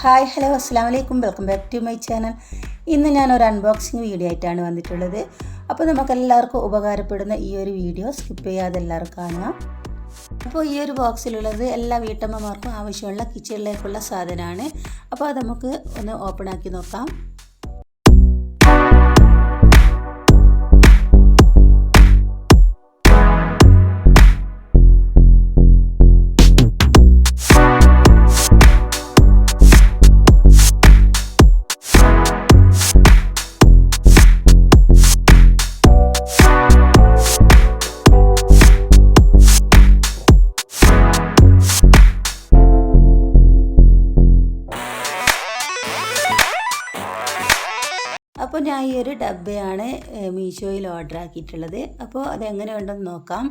Hi hello അസ്സലാമു അലൈക്കും welcome back to my channel. ഇന്ന് ഞാനൊരു അൺബോക്സിങ് വീഡിയോ ആയിട്ടാണ് വന്നിട്ടുള്ളത്. അപ്പോൾ നമുക്കെല്ലാവർക്കും ഉപകാരപ്പെടുന്ന ഈ ഒരു വീഡിയോ സ്കിപ്പ് ചെയ്യാതെ എല്ലാവരും കാണുക. അപ്പോൾ ഈ ഒരു ബോക്സിലുള്ളത് എല്ലാ വീട്ടമ്മമാർക്കും ആവശ്യമുള്ള കിച്ചണിലേക്കുള്ള സാധനമാണ്. അപ്പോൾ അത് നമുക്ക് ഒന്ന് ഓപ്പൺ ആക്കി നോക്കാം. അപ്പോൾ ഞാൻ ഈ ഒരു ഡബ്ബയാണ് മീഷോയിൽ ഓർഡർ ആക്കിയിട്ടുള്ളത്. അപ്പോൾ അതെങ്ങനെ ഉണ്ടെന്ന് നോക്കാം.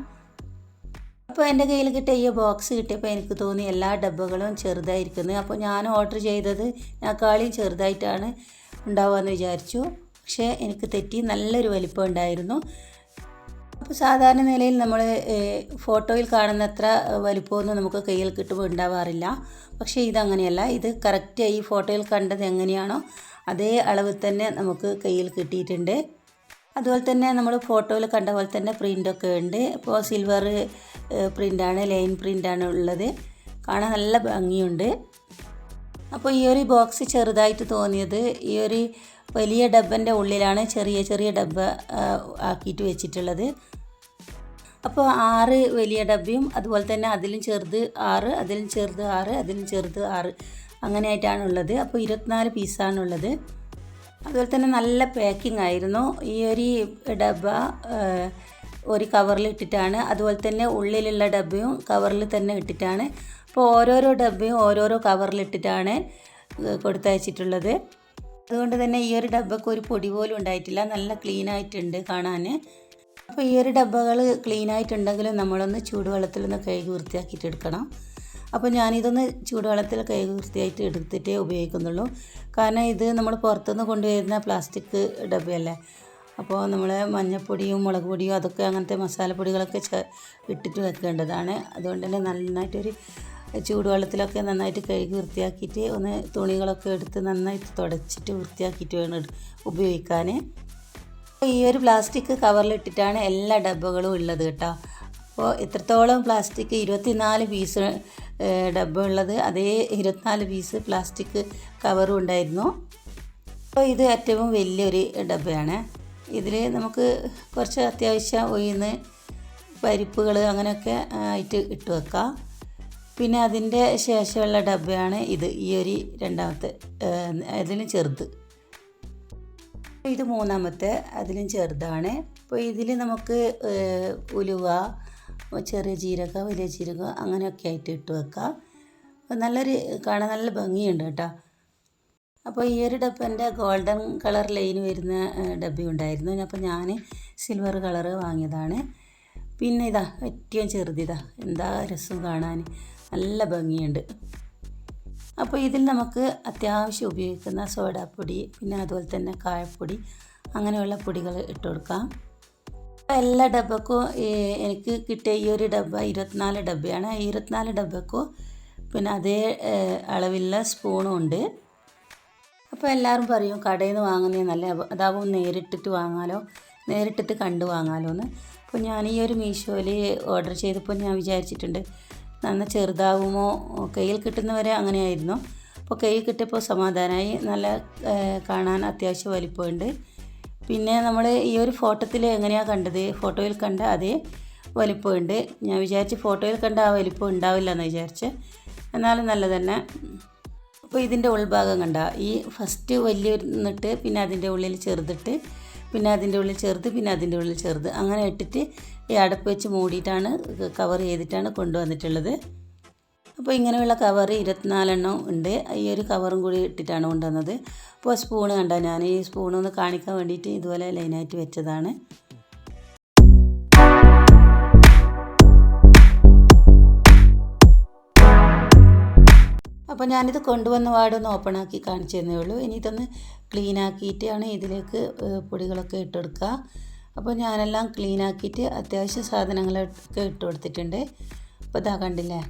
അപ്പോൾ എൻ്റെ കയ്യിൽ കിട്ടിയ ഈ ബോക്സ് കിട്ടിയപ്പോൾ എനിക്ക് തോന്നി എല്ലാ ഡബ്ബകളും ചെറുതായിരിക്കുന്നത്. അപ്പോൾ ഞാൻ ഓർഡർ ചെയ്തത് ഞാക്കാളിയും ചെറുതായിട്ടാണ് ഉണ്ടാവുകയെന്ന് വിചാരിച്ചു. പക്ഷേ എനിക്ക് തെറ്റി, നല്ലൊരു വലിപ്പം ഉണ്ടായിരുന്നു. അപ്പോൾ സാധാരണ നിലയിൽ നമ്മൾ ഫോട്ടോയിൽ കാണുന്ന അത്ര വലിപ്പമൊന്നും നമുക്ക് കയ്യിൽ കിട്ടുമ്പോൾ ഉണ്ടാവാറില്ല. പക്ഷേ ഇതങ്ങനെയല്ല. ഇത് കറക്റ്റ് ഈ ഫോട്ടോയിൽ കണ്ടത് എങ്ങനെയാണോ അതേ അളവിൽ തന്നെ നമുക്ക് കയ്യിൽ കിട്ടിയിട്ടുണ്ട്. അതുപോലെ തന്നെ നമ്മൾ ഫോട്ടോയിൽ കണ്ട പോലെ തന്നെ പ്രിൻ്റൊക്കെ ഉണ്ട്. ഇപ്പോൾ സിൽവർ പ്രിൻ്റാണ്, ലൈൻ പ്രിൻ്റാണ് ഉള്ളത്. കാണാൻ നല്ല ഭംഗിയുണ്ട്. അപ്പോൾ ഈ ഒരു ബോക്സ് ചെറുതായിട്ട് തോന്നിയത് ഈ ഒരു വലിയ ഡബ്ബൻ്റെ ഉള്ളിലാണ് ചെറിയ ചെറിയ ഡബ്ബ ആക്കിയിട്ട് വെച്ചിട്ടുള്ളത്. അപ്പോൾ 6 വലിയ ഡബ്ബയും അതുപോലെ തന്നെ അതിലും ചെറുത് 6, അതിലും ചെറുത് 6, അതിലും ചെറുത് 6 അങ്ങനെയായിട്ടാണുള്ളത്. അപ്പോൾ 24 പീസാണുള്ളത്. അതുപോലെ തന്നെ നല്ല പാക്കിംഗ് ആയിരുന്നു. ഈ ഒരു ഡബ്ബ ഒരു കവറിൽ ഇട്ടിട്ടാണ്, അതുപോലെ തന്നെ ഉള്ളിലുള്ള ഡബ്ബയും കവറിൽ തന്നെ ഇട്ടിട്ടാണ്. അപ്പോൾ ഓരോരോ ഡബ്ബയും ഓരോരോ കവറിലിട്ടിട്ടാണ് കൊടുത്തയച്ചിട്ടുള്ളത്. അതുകൊണ്ട് തന്നെ ഈ ഒരു ഡബ്ബക്ക് ഒരു പൊടി പോലും ഉണ്ടായിട്ടില്ല. നല്ല ക്ലീനായിട്ടുണ്ട് കാണാൻ. അപ്പോൾ ഈ ഒരു ഡബ്ബകൾ ക്ലീനായിട്ടുണ്ടെങ്കിലും നമ്മളൊന്ന് ചൂടുവെള്ളത്തിലൊന്ന് കഴുകി വൃത്തിയാക്കിയിട്ട് എടുക്കണം. അപ്പോൾ ഞാനിതൊന്ന് ചൂടുവെള്ളത്തിൽ കഴുകി വൃത്തിയായിട്ട് എടുത്തിട്ടേ ഉപയോഗിക്കുന്നുള്ളൂ. കാരണം ഇത് നമ്മൾ പുറത്തുനിന്ന് കൊണ്ടുവരുന്ന പ്ലാസ്റ്റിക് ഡബ്ബയല്ലേ. അപ്പോൾ നമ്മൾ മഞ്ഞൾപ്പൊടിയും മുളക് പൊടിയും അതൊക്കെ അങ്ങനത്തെ മസാലപ്പൊടികളൊക്കെ ഇട്ടിട്ട് വെക്കേണ്ടതാണ്. അതുകൊണ്ട് തന്നെ നന്നായിട്ടൊരു ചൂടുവെള്ളത്തിലൊക്കെ നന്നായിട്ട് കഴുകി വൃത്തിയാക്കിയിട്ട് ഒന്ന് തുണികളൊക്കെ എടുത്ത് നന്നായിട്ട് തുടച്ചിട്ട് വൃത്തിയാക്കിയിട്ട് വേണം ഉപയോഗിക്കാൻ. ഈ ഒരു പ്ലാസ്റ്റിക് കവറിലിട്ടിട്ടാണ് എല്ലാ ഡബ്ബകളും ഉള്ളത് കേട്ടോ. അപ്പോൾ ഇത്രത്തോളം പ്ലാസ്റ്റിക് 24 പീസ് ഡബ്ബ ഉള്ളത്, അതേ 24 പീസ് പ്ലാസ്റ്റിക് കവറും ഉണ്ടായിരുന്നു. അപ്പോൾ ഇത് ഏറ്റവും വലിയൊരു ഡബ്ബയാണ്. ഇതിൽ നമുക്ക് കുറച്ച് അത്യാവശ്യം ഉഴുന്ന് പരിപ്പുകൾ അങ്ങനെയൊക്കെ ആയിട്ട് ഇട്ട് വെക്കാം. പിന്നെ അതിൻ്റെ ശേഷമുള്ള ഡബ്ബയാണ് ഇത്, ഈ ഒരു രണ്ടാമത്തെ അതിലും ചെറുത്. ഇത് മൂന്നാമത്തെ, അതിലും ചെറുതാണ്. അപ്പോൾ ഇതിൽ നമുക്ക് ഉലുവ, ചെറിയ ജീരകം, വലിയ ജീരകം അങ്ങനെയൊക്കെ ആയിട്ട് ഇട്ട് വെക്കാം. അപ്പോൾ നല്ലൊരു കാണാൻ നല്ല ഭംഗിയുണ്ട് കേട്ടോ. അപ്പോൾ ഈ ഒരു ഡബ്ബൻ്റെ ഗോൾഡൻ കളർ ലൈൻ വരുന്ന ഡബ്ബ ഉണ്ടായിരുന്നു. അപ്പോൾ ഞാൻ സിൽവർ കളറ് വാങ്ങിയതാണ്. പിന്നെ ഇതാ ഏറ്റവും ചെറുതിതാ, എന്താ രസം കാണാൻ, നല്ല ഭംഗിയുണ്ട്. അപ്പോൾ ഇതിൽ നമുക്ക് അത്യാവശ്യം ഉപയോഗിക്കുന്ന സോഡാപ്പൊടി, പിന്നെ അതുപോലെ തന്നെ കായപ്പൊടി അങ്ങനെയുള്ള പൊടികൾ ഇട്ട് കൊടുക്കാം. എല്ലാ ഡബ്ബക്കും എനിക്ക് കിട്ടിയ ഈ ഒരു ഡബ്ബ 24 ഡബ്ബയാണ്. 24 ഡബ്ബക്കും പിന്നെ അതേ അളവിലുള്ള സ്പൂണും ഉണ്ട്. അപ്പോൾ എല്ലാവരും പറയും കടയിൽ നിന്ന് വാങ്ങുന്നത് നല്ല, അതാവും നേരിട്ടിട്ട് വാങ്ങാലോ, നേരിട്ടിട്ട് കണ്ടു വാങ്ങാലോ എന്ന്. അപ്പോൾ ഞാൻ ഈ ഒരു മീഷോയിൽ ഓർഡർ ചെയ്തപ്പോൾ ഞാൻ വിചാരിച്ചിട്ടുണ്ട് നന്ന ചെറുതാവുമോ, കയ്യിൽ കിട്ടുന്നവരെ അങ്ങനെയായിരുന്നു. അപ്പോൾ കയ്യിൽ കിട്ടിയപ്പോൾ സമാധാനമായി. നല്ല കാണാൻ അത്യാവശ്യം വലിപ്പമുണ്ട്. പിന്നെ നമ്മൾ ഈ ഒരു ഫോട്ടോത്തിൽ എങ്ങനെയാണ് കണ്ടത്, ഫോട്ടോയിൽ കണ്ട അതേ വലിപ്പമുണ്ട്. ഞാൻ വിചാരിച്ച് ഫോട്ടോയിൽ കണ്ട ആ വലിപ്പം ഉണ്ടാവില്ല എന്ന് വിചാരിച്ച്, എന്നാലും നല്ല തന്നെ. അപ്പോൾ ഇതിൻ്റെ ഉൾഭാഗം കണ്ട, ഈ ഫസ്റ്റ് വലിയ എന്നിട്ട് പിന്നെ അതിൻ്റെ ഉള്ളിൽ ചെറുതിട്ട്, പിന്നെ അതിൻ്റെ ഉള്ളിൽ ചെറുത്, പിന്നെ അതിൻ്റെ ഉള്ളിൽ ചെറുത് അങ്ങനെ ഇട്ടിട്ട് ഈ അടപ്പ് വെച്ച് മൂടിയിട്ടാണ് കവർ ചെയ്തിട്ടാണ് കൊണ്ടുവന്നിട്ടുള്ളത്. അപ്പോൾ ഇങ്ങനെയുള്ള കവർ 24 ഉണ്ട്. ഈ ഒരു കവറും കൂടി ഇട്ടിട്ടാണ് കൊണ്ടുവന്നത്. അപ്പോൾ സ്പൂണ് കണ്ട, ഞാൻ ഈ സ്പൂണൊന്ന് കാണിക്കാൻ വേണ്ടിയിട്ട് ഇതുപോലെ ലൈനായിട്ട് വെച്ചതാണ്. അപ്പോൾ ഞാനിത് കൊണ്ടുവന്ന പാടൊന്ന് ഓപ്പൺ ആക്കി കാണിച്ചു തന്നേ ഉള്ളൂ. ഇനി ഇതൊന്ന് ക്ലീൻ ആക്കിയിട്ടാണ് ഇതിലേക്ക് പൊടികളൊക്കെ ഇട്ടെടുക്കുക. അപ്പോൾ ഞാനെല്ലാം ക്ലീൻ ആക്കിയിട്ട് അത്യാവശ്യം സാധനങ്ങളൊക്കെ ഇട്ട് കൊടുത്തിട്ടുണ്ട്. അപ്പോൾ ഇതാ കണ്ടില്ലേ,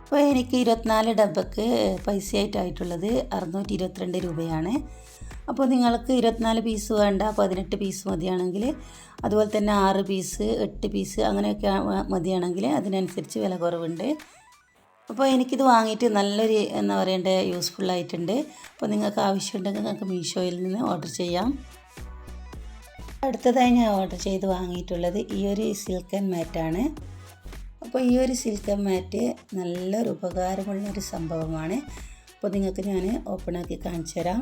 അപ്പോൾ എനിക്ക് 24 ഡബ്ബക്ക് പൈസയായിട്ടായിട്ടുള്ളത് 622 രൂപയാണ്. അപ്പോൾ നിങ്ങൾക്ക് 24 പീസ് വേണ്ട 18 പീസ് മതിയാണെങ്കിൽ, അതുപോലെ തന്നെ 6 പീസ് 8 പീസ് അങ്ങനെയൊക്കെ മതിയാണെങ്കിൽ അതിനനുസരിച്ച് വില കുറവുണ്ട്. അപ്പോൾ എനിക്കിത് വാങ്ങിയിട്ട് നല്ലൊരു എന്താ പറയണ്ടേ യൂസ്ഫുള്ളായിട്ടുണ്ട്. അപ്പോൾ നിങ്ങൾക്ക് ആവശ്യമുണ്ടെങ്കിൽ നിങ്ങൾക്ക് മീഷോയിൽ നിന്ന് ഓർഡർ ചെയ്യാം. അടുത്തതായി ഞാൻ ഓർഡർ ചെയ്ത് വാങ്ങിയിട്ടുള്ളത് ഈ ഒരു സിൽക്കൻ മാറ്റാണ്. അപ്പോൾ ഈ ഒരു സിൽക്കൻ മാറ്റ് നല്ലൊരു ഉപകാരമുള്ളൊരു സംഭവമാണ്. അപ്പോൾ നിങ്ങൾക്ക് ഞാൻ ഓപ്പണാക്കി കാണിച്ചു തരാം.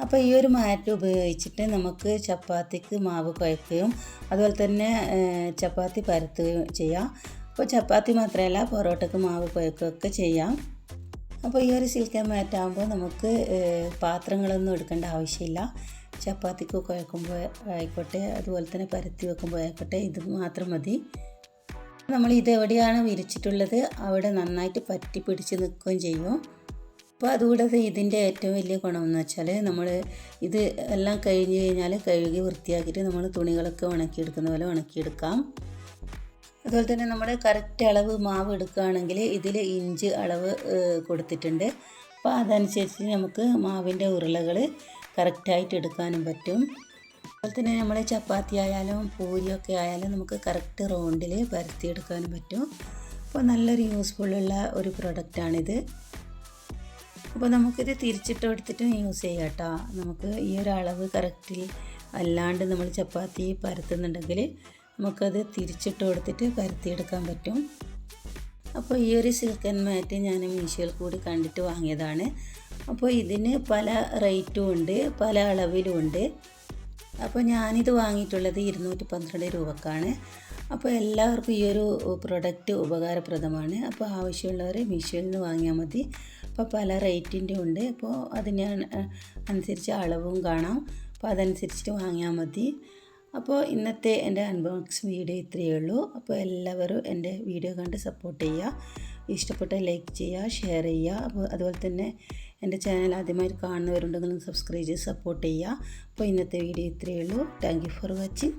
അപ്പോൾ ഈ ഒരു മാറ്റ് ഉപയോഗിച്ചിട്ട് നമുക്ക് ചപ്പാത്തിക്ക് മാവ് കുഴക്കുകയും അതുപോലെ തന്നെ ചപ്പാത്തി പരത്തുകയും ചെയ്യാം. അപ്പോൾ ചപ്പാത്തി മാത്രമല്ല പൊറോട്ടയ്ക്ക് മാവ് കുഴക്കുകയൊക്കെ ചെയ്യാം. അപ്പോൾ ഈ ഒരു സിൽക്കൻ മാറ്റാകുമ്പോൾ നമുക്ക് പാത്രങ്ങളൊന്നും എടുക്കേണ്ട ആവശ്യമില്ല. ചപ്പാത്തിക്ക് കുഴക്കുമ്പോൾ ആയിക്കോട്ടെ, അതുപോലെ തന്നെ പരത്തി വെക്കുമ്പോൾ ആയിക്കോട്ടെ, ഇത് മാത്രം മതി. നമ്മൾ ഇതെവിടെയാണ് വിരിച്ചിട്ടുള്ളത് അവിടെ നന്നായിട്ട് പറ്റി പിടിച്ച് നിൽക്കുകയും ചെയ്യും. അപ്പോൾ അതുകൂടാതെ ഇതിൻ്റെ ഏറ്റവും വലിയ ഗുണമെന്ന് വെച്ചാൽ നമ്മൾ ഇത് എല്ലാം കഴിഞ്ഞ് കഴിഞ്ഞാൽ കഴുകി വൃത്തിയാക്കിയിട്ട് നമ്മൾ തുണികളൊക്കെ ഉണക്കിയെടുക്കുന്ന പോലെ ഉണക്കിയെടുക്കാം. അതുപോലെ തന്നെ നമ്മൾ കറക്റ്റ് അളവ് മാവ് എടുക്കുകയാണെങ്കിൽ ഇതിൽ ഇഞ്ച് അളവ് കൊടുത്തിട്ടുണ്ട്. അപ്പോൾ അതനുസരിച്ച് നമുക്ക് മാവിൻ്റെ ഉരുളകൾ കറക്റ്റായിട്ട് എടുക്കാനും പറ്റും. അതുപോലെ തന്നെ നമ്മൾ ചപ്പാത്തി ആയാലും പൂരിയൊക്കെ ആയാലും നമുക്ക് കറക്റ്റ് റൗണ്ടിൽ പരത്തിയെടുക്കാനും പറ്റും. അപ്പോൾ നല്ലൊരു യൂസ്ഫുള്ളുള്ള ഒരു പ്രൊഡക്റ്റാണിത്. അപ്പോൾ നമുക്കിത് തിരിച്ചിട്ട് എടുത്തിട്ട് യൂസ് ചെയ്യാം കേട്ടോ. നമുക്ക് ഈ ഒരു അളവ് കറക്റ്റിൽ അല്ലാണ്ട് നമ്മൾ ചപ്പാത്തി പരത്തുന്നുണ്ടെങ്കിൽ നമുക്കത് തിരിച്ചിട്ട് കൊടുത്തിട്ട് പരത്തിയെടുക്കാൻ പറ്റും. അപ്പോൾ ഈ ഒരു സിൽക്കൻ മാറ്റ് ഞാൻ മീഷോയിൽ കൂടി കണ്ടിട്ട് വാങ്ങിയതാണ്. അപ്പോൾ ഇതിന് പല റേറ്റും ഉണ്ട്, പല അളവിലും ഉണ്ട്. അപ്പോൾ ഞാനിത് വാങ്ങിയിട്ടുള്ളത് 212 രൂപക്കാണ്. അപ്പോൾ എല്ലാവർക്കും ഈ ഒരു പ്രൊഡക്റ്റ് ഉപകാരപ്രദമാണ്. അപ്പോൾ ആവശ്യമുള്ളവർ മീഷോയിൽ നിന്ന് വാങ്ങിയാൽ മതി. അപ്പോൾ പല റേറ്റിൻ്റെ ഉണ്ട്. അപ്പോൾ അതിന് അനുസരിച്ച് അളവും കാണാം. അപ്പോൾ അതനുസരിച്ചിട്ട് വാങ്ങിയാൽ മതി. അപ്പോൾ ഇന്നത്തെ എൻ്റെ അൺബോക്സിങ് വീഡിയോ ഇത്രയേ ഉള്ളൂ. അപ്പോൾ എല്ലാവരും എൻ്റെ വീഡിയോ കണ്ട് സപ്പോർട്ട് ചെയ്യുക. ഇഷ്ടപ്പെട്ട ലൈക്ക് ചെയ്യുക, ഷെയർ ചെയ്യുക. അപ്പോൾ അതുപോലെ തന്നെ എൻ്റെ ചാനൽ ആദ്യമായി കാണുന്നവരുണ്ടെങ്കിൽ സബ്സ്ക്രൈബ് ചെയ്ത് സപ്പോർട്ട് ചെയ്യുക. അപ്പോൾ ഇന്നത്തെ വീഡിയോ ഇത്രയേ ഉള്ളൂ. Thank you for watching.